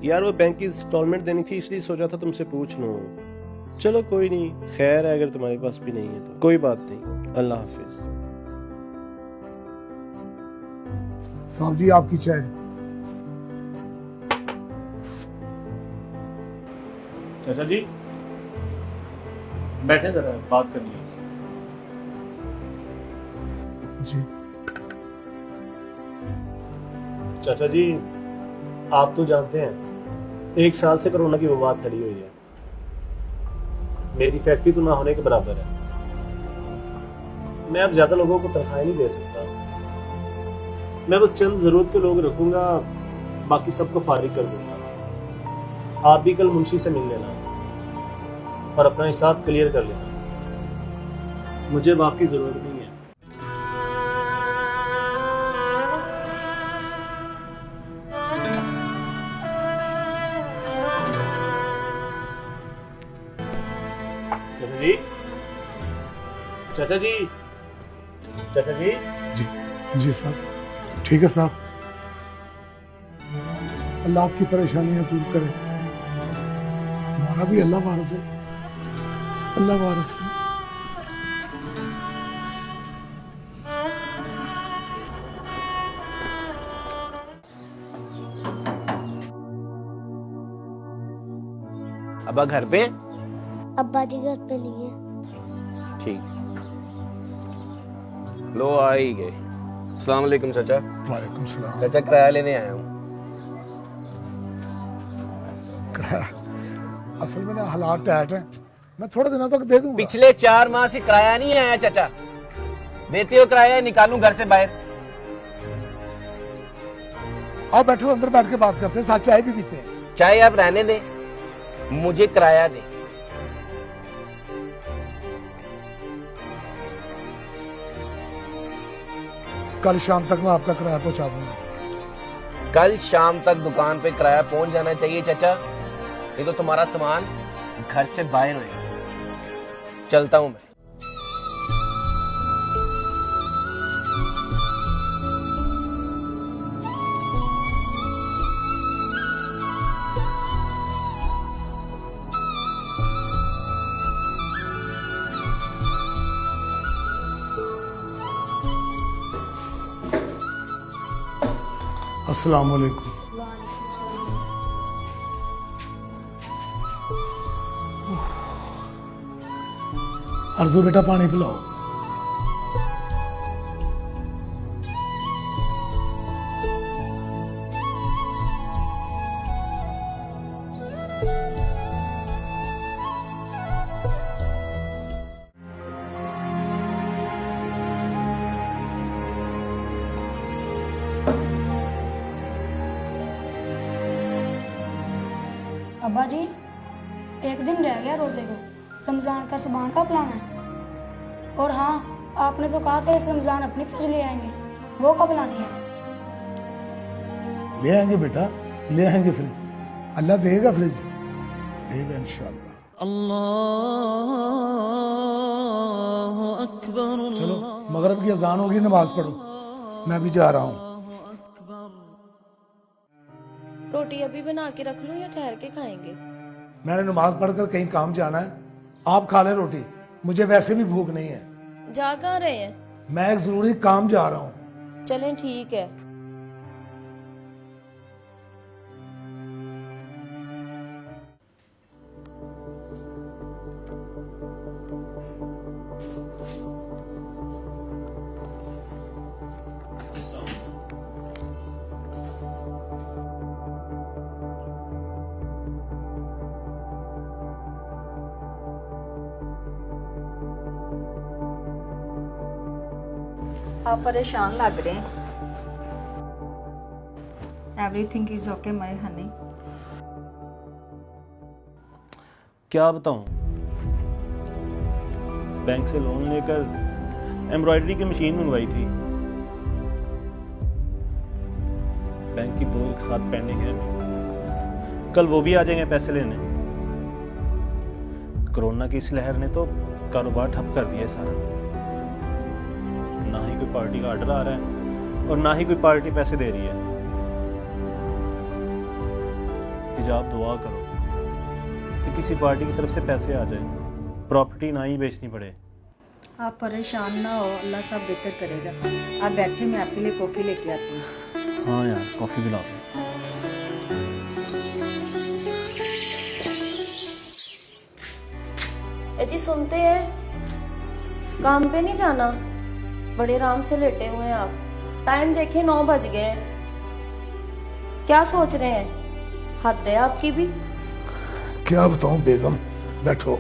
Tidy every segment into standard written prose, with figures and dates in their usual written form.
यार वो बैंक की इंस्टॉलमेंट देनी थी इसलिए सोचा था तुमसे पूछ लूं। चलो कोई नहीं, खैर है अगर तुम्हारे पास भी नहीं है तो कोई बात नहीं। अल्लाह हाफिज। साहब जी आपकी चाय। चाचा जी बैठे जरा बात करनी है। जी चाचा जी आप तो जानते हैं 1 साल से कोरोना की वबा फैली हुई है। मेरी फैक्ट्री तो ना होने के बराबर है। मैं अब ज्यादा लोगों को तनख्वाही नहीं दे सकता। मैं बस चंद जरूरत के लोग रखूंगा, बाकी सबको फारिग कर दूंगा। आप भी कल मुंशी से मिल लेना और अपना हिसाब क्लियर कर लेना। मुझे अब आपकी जरूरत नहीं है। चाचा जी, चाचा जी, जी जी साहब ठीक है साहब। अल्लाह आपकी परेशानियां दूर करे। हमारा भी अल्लाह वारिस है, अल्लाह वारिस है। अब्बा घर पे? अब्बा जी घर पे नहीं है। ठीक, लो आ ही गए। अस्सलाम वालेकुम चाचा। वालेकुम सलाम। चाचा किराया लेने आया हूँ। असल में ना हालात टाइट हैं, मैं थोड़े दिनों तक दे दूंगा। पिछले 4 माह से किराया नहीं आया चाचा। देते हो किराया, निकालूं घर से बाहर? आओ बैठो, अंदर बैठ के बात करते हैं, साथ चाय भी पीते हैं। चाहे आप रहने दें, मुझे किराया दें। कल शाम तक मैं आपका किराया पहुंचा दूंगा। कल शाम तक दुकान पे किराया पहुंच जाना चाहिए चाचा, नहीं तो तुम्हारा सामान घर से बाहर होएगा। चलता हूं मैं। अस्सलाम वालेकुम। अर्जो बेटा पानी पिलाओ। अब्बा जी एक दिन रह गया रोजे को, रमजान का सुबह का प्लान है। और हाँ, आपने तो कहा था इस रमजान अपनी फ्रिज ले आएंगे, वो कब लानी है? ले आएंगे बेटा, ले आएंगे फ्रिज। अल्लाह देगा फ्रिज, देगा इंशाअल्लाह। अल्लाहु अकबर। चलो मगरिब की अजान होगी, नमाज पढ़ो, मैं भी जा रहा हूँ। रोटी अभी बना के रख लूं या ठहर के खाएंगे? मैंने नमाज पढ़कर कहीं काम जाना है, आप खा लें रोटी, मुझे वैसे भी भूख नहीं है। जा कहाँ रहे हैं? मैं एक जरूरी काम जा रहा हूँ। चलें ठीक है। आप परेशान लग रहे हैं। Everything is okay my Honey. क्या बताऊं, बैंक से लोन लेकर एम्ब्रॉयडरी की मशीन मंगवाई थी। बैंक की 2 एक साथ पेंडिंग है, कल वो भी आ जाएंगे पैसे लेने। कोरोना की इस लहर ने तो कारोबार ठप कर दिया है सारा। ना ही कोई पार्टी का ऑर्डर आ रहा है और ना ही कोई पार्टी पैसे दे रही है। हिजाब दुआ करो कि किसी पार्टी की तरफ से पैसे आ जाए, प्रॉपर्टी ना ही बेचनी पड़े। आप परेशान ना हो, अल्लाह सब बेहतर करेगा। आप बैठे, मैं आपके लिए कॉफ़ी लेके आती हूँ। हाँ यार, कॉफ़ी पिला दो। जी सुनते हैं, काम पे नहीं जाना? बड़े आराम से लेटे हुए हैं आप। टाइम देखे 9 बज गए हैं। क्या सोच रहे हैं? हद है आपकी भी। क्या बताऊं बेगम, बैठो।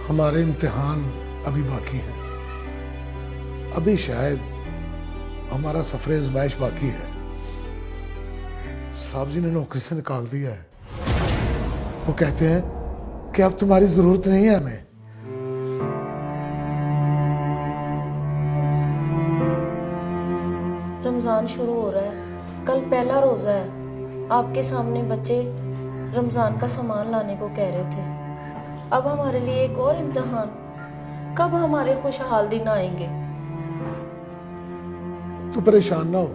हमारे इम्तिहान अभी बाकी हैं। अभी शायद हमारा सफरे आज़माइश बाकी है। साहब जी ने नौकरी से निकाल दिया है। वो कहते हैं कि अब तुम्हारी जरूरत नहीं है हमें। रमजान शुरू हो रहा है, कल पहला रोजा है। आपके सामने बच्चे रमजान का सामान लाने को कह रहे थे। अब हमारे लिए एक और इम्तिहान। कब हमारे खुशहाल दिन आएंगे? तू परेशान ना हो।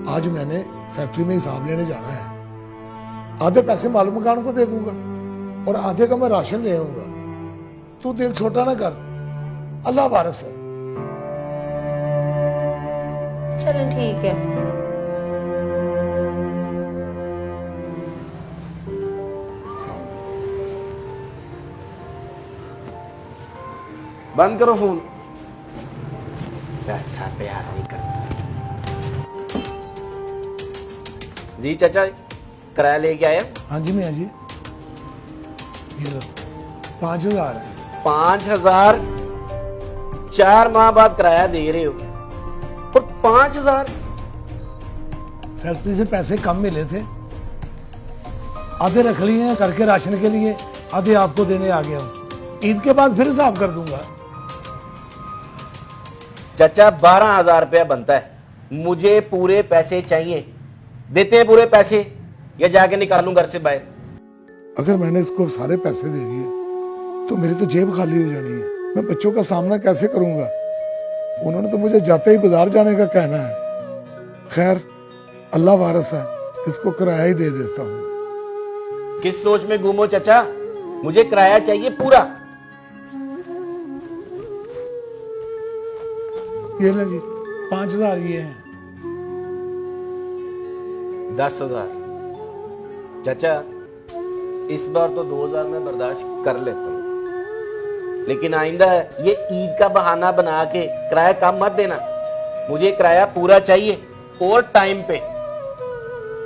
आज मैंने फैक्ट्री में हिसाब लेने जाना है। आधे पैसे मालूम मकान को दे दूंगा और आधे का मैं राशन ले आऊंगा। तू दिल छोटा ना कर, अल्लाह वारिस है। चलें ठीक है। बंद करो फोन। पैसा प्यार नहीं करता। जी चाचा, किराया लेके आया? हाँ जी मियाँ जी, ये लो 5,000 है। 5,000? 4 माह बाद किराया दे रहे हो और 5,000? फैक्ट्री से पैसे कम मिले थे, आधे रख लिए हैं करके राशन के लिए, आधे आपको देने आ गया हूँ। ईद के बाद फिर हिसाब कर दूंगा। चाचा 12,000 रुपया बनता है। मुझे पूरे पैसे चाहिए। देते हैं पूरे पैसे या जाके निकालूं घर से बाहर? अगर मैंने इसको सारे पैसे दे दिए तो मेरी तो जेब खाली हो जानी है। मैं बच्चों का सामना कैसे करूंगा? उन्होंने तो मुझे जाते ही बाजार जाने का कहना है। खैर अल्लाह वारिस है, इसको किराया ही दे देता हूँ। किस सोच में गुम हो चाचा? मुझे किराया चाहिए पूरा। ये ले जी 5,000 ये हैं। 10,000 चाचा, इस बार तो 2,000 में बर्दाश्त कर लेता हूं, लेकिन आइंदा ये ईद का बहाना बना के किराया कम मत देना। मुझे किराया पूरा चाहिए और टाइम पे,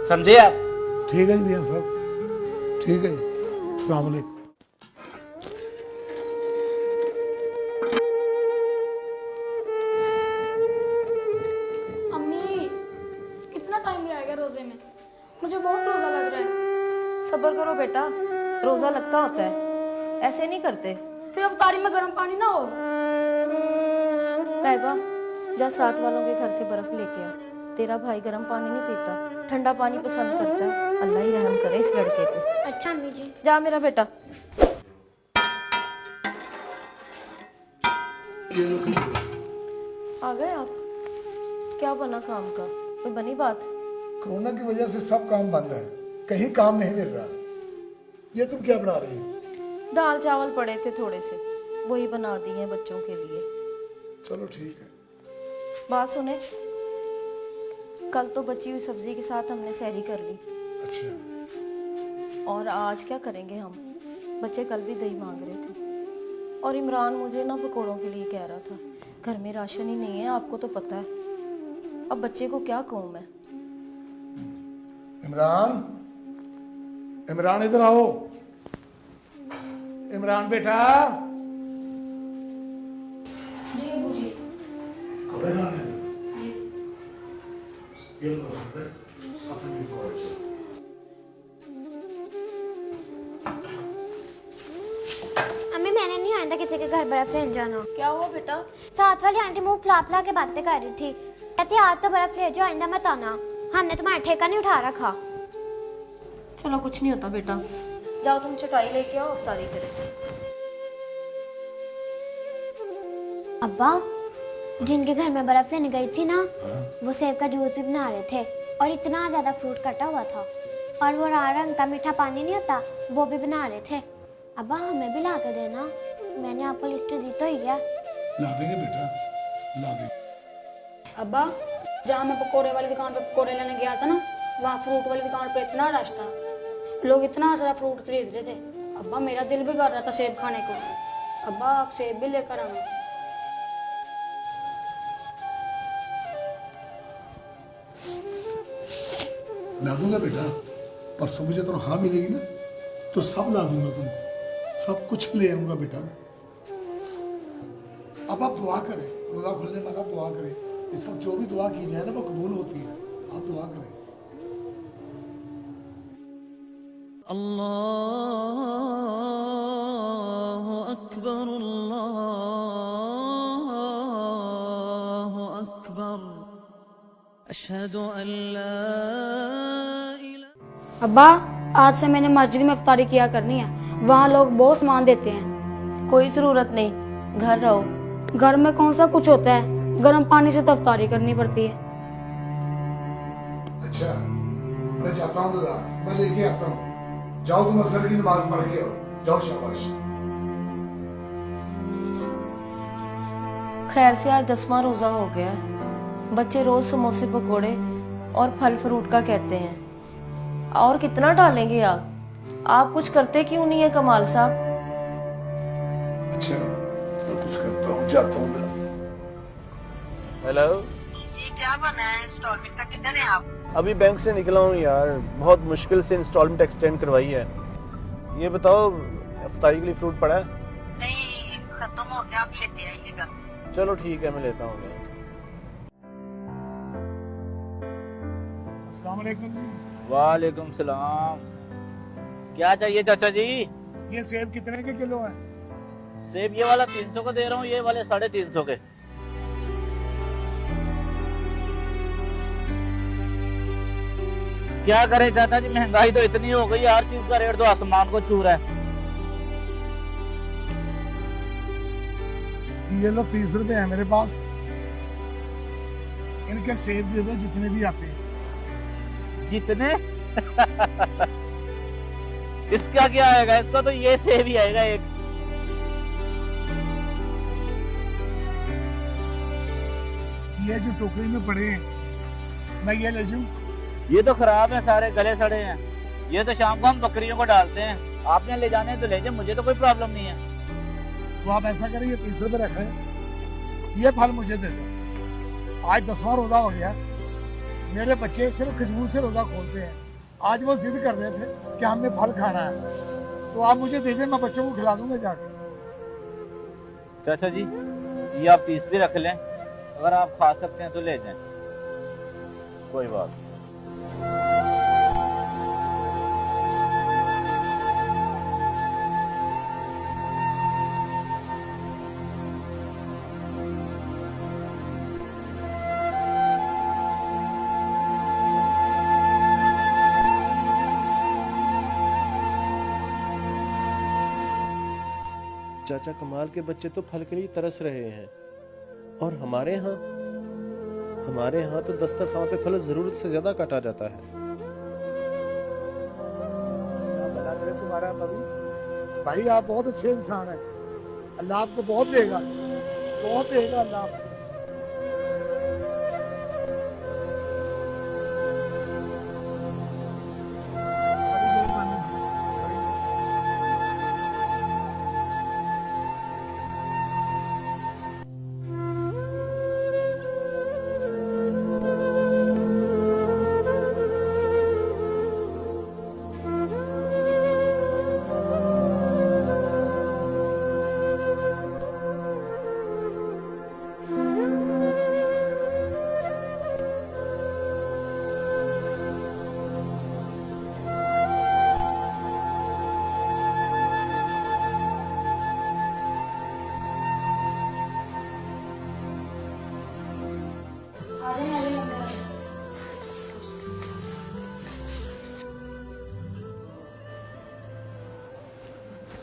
समझे आप? ठीक है जी मियां साहब, ठीक है जी। अस्सलाम वालेकुम। अम्मी, कितना टाइम रह गया रोजे में? मुझे बहुत रोजा लग रहा है। सब्र करो बेटा, रोजा लगता होता है, ऐसे नहीं करते। फिर अफ्तारी में गर्म पानी ना हो। ताइबा, जा साथ वालों के घर से बर्फ लेके आ। तेरा भाई गर्म पानी नहीं पीता, ठंडा पानी पसंद करता है। अल्लाह ही रहम करे इस लड़के पे। अच्छा अम्मी जी। जा मेरा बेटा। आ गए आप? क्या बना काम का? कोई बनी बात? कोरोना की वजह से सब काम बंद है, कहीं काम नहीं मिल रहा। ये तुम क्या बना रही हो? दाल चावल पड़े थे थोड़े से, वही बना दिए हैं बच्चों के लिए। चलो ठीक है। बात सुने, कल तो बची हुई सब्जी के साथ हमने सहरी कर ली। अच्छा, और आज क्या करेंगे हम? बच्चे कल भी दही मांग रहे थे और इमरान मुझे ना पकोड़ों के लिए कह रहा था। घर में राशन ही नहीं है, आपको तो पता है। अब बच्चे को क्या कहूँ मैं? इमरान, इमरान इधर आओ। इमरान बेटा, जी अबू जी। कपड़े खाने हैं? ये लो कपड़े, अपने लिए पकड़ो। अम्मी मैंने नहीं आइंदा किसी के घर बर्फ लेने जाना। क्या हुआ बेटा? साथ वाली आंटी मुंह फुला फुला के बातें कर रही थी। कहती आज तो बर्फ ले जाओ, आइंदा मत आना, हमने तुम्हारा ठेका नहीं उठा रखा। चलो कुछ नहीं होता बेटा, जाओ तुम चटाई लेके आओ, अफ्तारी करें। अब्बा जिनके घर में बर्फ लेने गई थी ना, वो सेब का जूस भी बना रहे थे और इतना ज्यादा फ्रूट कटा हुआ था। और वो लाल रंग का मीठा पानी नहीं होता, वो भी बना रहे थे। अब्बा हमें भी ला के देना, मैंने आपको लिस्ट दी तो ही है। ला देंगे बेटा, ला देंगे। अब्बा, जहाँ मैं पकौड़े वाली दुकान पे पकौड़े लेने गया था ना, वहाँ फ्रूट वाली दुकान पे इतना रश था, लोग इतना सारा फ्रूट खरीद रहे थे। अब्बा मेरा दिल भी कर रहा था सेब खाने को। अब्बा आप सेब भी लेकर आना। ला दूंगा बेटा, परसों मुझे तनख्वाह मिलेगी ना तो सब ला दूंगा तुमको, सब कुछ ले आऊंगा बेटा। अब आप दुआ करें, रोजा खुलने वाला दुआ करें। इस वक्त जो भी दुआ की जाए ना वो कबूल होती है, आप दुआ करें। अल्लाहु अकबर, अल्लाहु अकबर, अशहदु अल्ला इलाहा। अब्बा आज से मैंने मस्जिद में इफ्तारी किया करनी है, वहाँ लोग बहुत सामान देते हैं। कोई जरूरत नहीं, घर रहो। घर में कौन सा कुछ होता है, गर्म पानी से तो इफ्तारी करनी पड़ती है। अच्छा मैं जाता हूँ दादा, मैं लेके आता हूँ। जाओ तुम असर की नमाज पढ़ के आओ, जाओ शाबाश। खैर से आज 10वां रोजा हो गया है। बच्चे रोज समोसे पकोड़े और फल फ्रूट का कहते हैं। और कितना टालेंगे आप कुछ करते क्यों नहीं है कमाल साहब? अच्छा मैं कुछ करता हूँ, जाता हूँ मैं। हेलो जी, क्या बना है? इंस्टॉलमेंट का किधर है आप? अभी बैंक से निकला हूँ यार, बहुत मुश्किल से इंस्टॉलमेंट एक्सटेंड करवाई है। ये बताओ इफ्तारी के लिए फ्रूट पड़ा है? नहीं, खत्म हो गया, आप लेते आइएगा। चलो ठीक है, मैं लेता हूँ। अस्सलाम वालेकुम। वालेकुम सलाम। क्या चाहिए चाचा जी? ये सेब कितने के किलो है? सेब ये वाला 300 का दे रहा हूँ, ये वाले 350 के। क्या करे चाचा जी, महंगाई तो इतनी हो गई, हर चीज का रेट तो आसमान को छू रहा है। ये लो 30 रुपए है मेरे पास, इनके सेब दे दो जितने भी आते हैं। जितने इसका क्या आएगा? इसका तो ये सेब ही आएगा एक। ये जो टोकरी में पड़े हैं मैं ये ले जाऊं? ये तो खराब है, सारे गले सड़े हैं। ये तो शाम को हम बकरियों को डालते हैं। आपने ले जाने तो ले जाए, मुझे तो कोई प्रॉब्लम नहीं है। तो आप ऐसा करें, ये 30 रुपए रख रहे हैं, ये फल मुझे दे दो। आज 10वां रोजा हो गया, मेरे बच्चे सिर्फ खजूर से रोजा खोलते हैं। आज वो जिद कर रहे थे कि हमने फल खाना है, तो आप मुझे दे दें, मैं बच्चों को खिला दूंगा जाकर। चाचा जी ये आप 30 भी रख लें, अगर आप खा सकते हैं तो ले जाएं, कोई बात नहीं। चाचा कमाल के बच्चे तो फल के लिए तरस रहे हैं, और हमारे यहाँ तो दस्तरखान पे फल जरूरत से ज्यादा काटा जाता है। तुम्हारा भाई आप बहुत अच्छे इंसान हैं, अल्लाह आपको बहुत देगा, बहुत देगा अल्लाह आपको।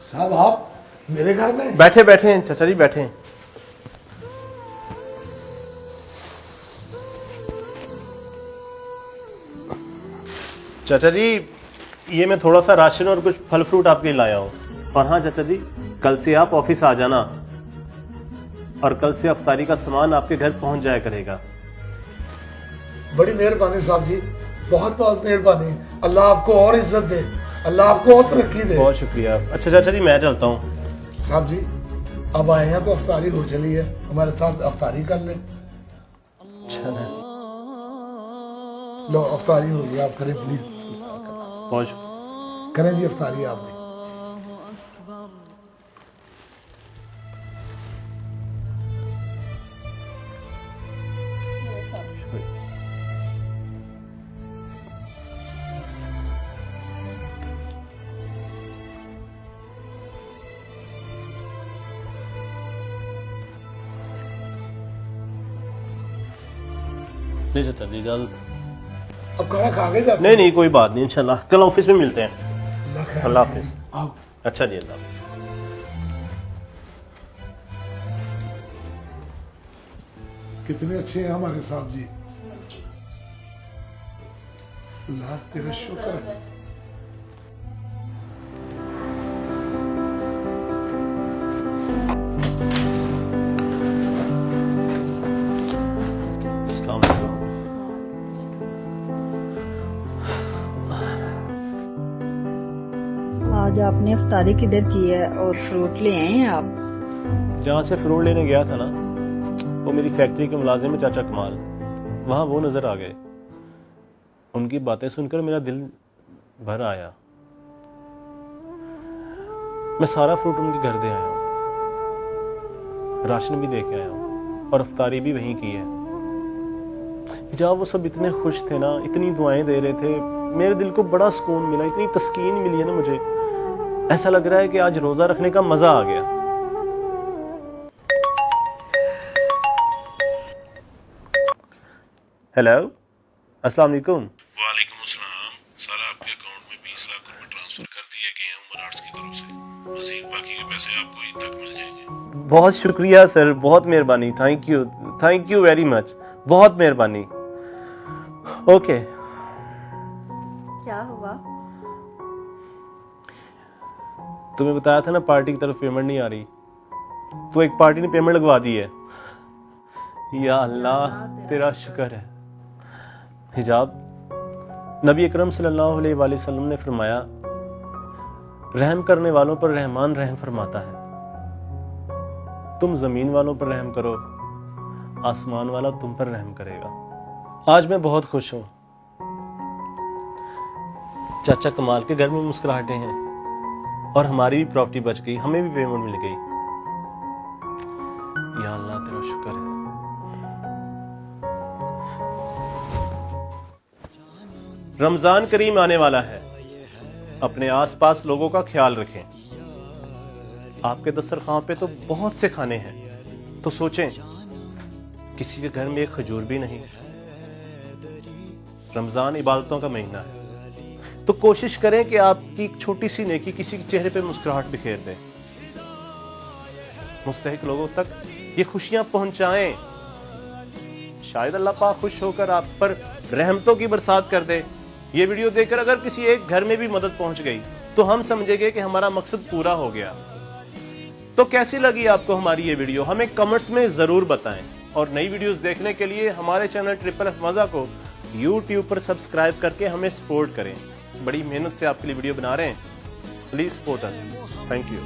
साहब आप मेरे घर में? बैठे बैठे हैं चाचा जी, बैठे हैं। चाचा जी, ये मैं थोड़ा सा राशन और कुछ फल फ्रूट आपके लिए लाया हूँ। और हाँ चाचा जी, कल से आप ऑफिस आ जाना और कल से अफ्तारी का सामान आपके घर पहुंच जाया करेगा। बड़ी मेहरबानी साहब जी, बहुत बहुत मेहरबानी। अल्लाह आपको और इज्जत दे, अल्लाह आपको और तरक्की दे। बहुत शुक्रिया। अच्छा चाचा जी, मैं चलता हूँ। साहब जी अब आए हैं तो अफ्तारी हो चली है, हमारे साथ अफ्तारी कर लें। चलें। लो अफ्तारी हो गई, आप करें प्लीज। बहुत शुक्रिया। करें जी अफ्तारी आप भी। नहीं चाचा जी, इजाजत। अब खाना खा के जाते नहीं नहीं, कोई बात नहीं, इंशाल्लाह कल ऑफिस में मिलते हैं। हैं? अल्लाह हाफिज। आप अच्छा जी, अल्लाह हाफिज। कितने अच्छे हैं हमारे साहब जी। अल्लाह तेरा शुक्र है। अस्सलाम वालेकुम। आज आपने अफ्तारी किधर की है और फ्रूट ले आए हैं आप? जहाँ से फ्रूट लेने गया था ना, वो मेरी फैक्ट्री के मुलाजिम है चाचा कमाल, वहाँ वो नज़र आ गए। उनकी बातें सुनकर मेरा दिल भर आया। मैं सारा फ्रूट उनके घर दे आया हूँ, राशन भी दे के आया हूँ और अफ्तारी भी वहीं की है। जब वो सब इतने खुश थे ना, इतनी दुआएं दे रहे थे, मेरे दिल को बड़ा सुकून मिला, इतनी तस्कीन मिली है ना मुझे। ऐसा लग रहा है कि आज रोज़ा रखने का मज़ा आ गया। हेलो, अस्सलाम वालेकुम। वालेकुम अस्सलाम। सर आपके अकाउंट में 20 लाख रुपए ट्रांसफर कर दिए गए हैं उमर आर्ट्स की तरफ से। मजीद बाकी के पैसे आपको ईद तक मिल जाएंगे। बहुत शुक्रिया सर, बहुत मेहरबानी। थैंक यू वेरी मच, बहुत मेहरबानी। ओके। क्या हुआ? तुम्हें बताया था ना पार्टी की तरफ पेमेंट नहीं आ रही, तो एक पार्टी ने पेमेंट लगवा दी है। या अल्लाह तेरा शुक्र है। हिजाब, नबी अकरम सल्लल्लाहु अलैहि वसल्लम ने फरमाया, रहम करने वालों पर रहमान रहम फरमाता है। तुम जमीन वालों पर रहम करो, आसमान वाला तुम पर रहम करेगा। आज मैं बहुत खुश हूं। चाचा कमाल के घर में मुस्कुराहटें हैं और हमारी भी प्रॉपर्टी बच गई, हमें भी पेमेंट मिल गई। या अल्लाह तेरा शुक्र है। रमजान करीम आने वाला है, अपने आसपास लोगों का ख्याल रखें। आपके दस्तरखान पे तो बहुत से खाने हैं, तो सोचें किसी के घर में एक खजूर भी नहीं। रमजान इबादतों का महीना है, तो कोशिश करें कि आपकी एक छोटी सी नेकी किसी के चेहरे पे मुस्कुराहट बिखेर दे। मुस्तहिक लोगों तक ये खुशियां पहुंचाएं। शायद अल्लाह पाक खुश होकर आप पर रहमतों की बरसात कर दे। ये वीडियो देखकर अगर किसी एक घर में भी मदद पहुंच गई तो हम समझेंगे कि हमारा मकसद पूरा हो गया। तो कैसी लगी आपको हमारी ये वीडियो, हमें कमेंट्स में जरूर बताएं। और नई वीडियोस देखने के लिए हमारे चैनल ट्रिपल एफ मज़ा को YouTube पर सब्सक्राइब करके हमें सपोर्ट करें। बड़ी मेहनत से आपके लिए वीडियो बना रहे हैं, please support us. Thank you.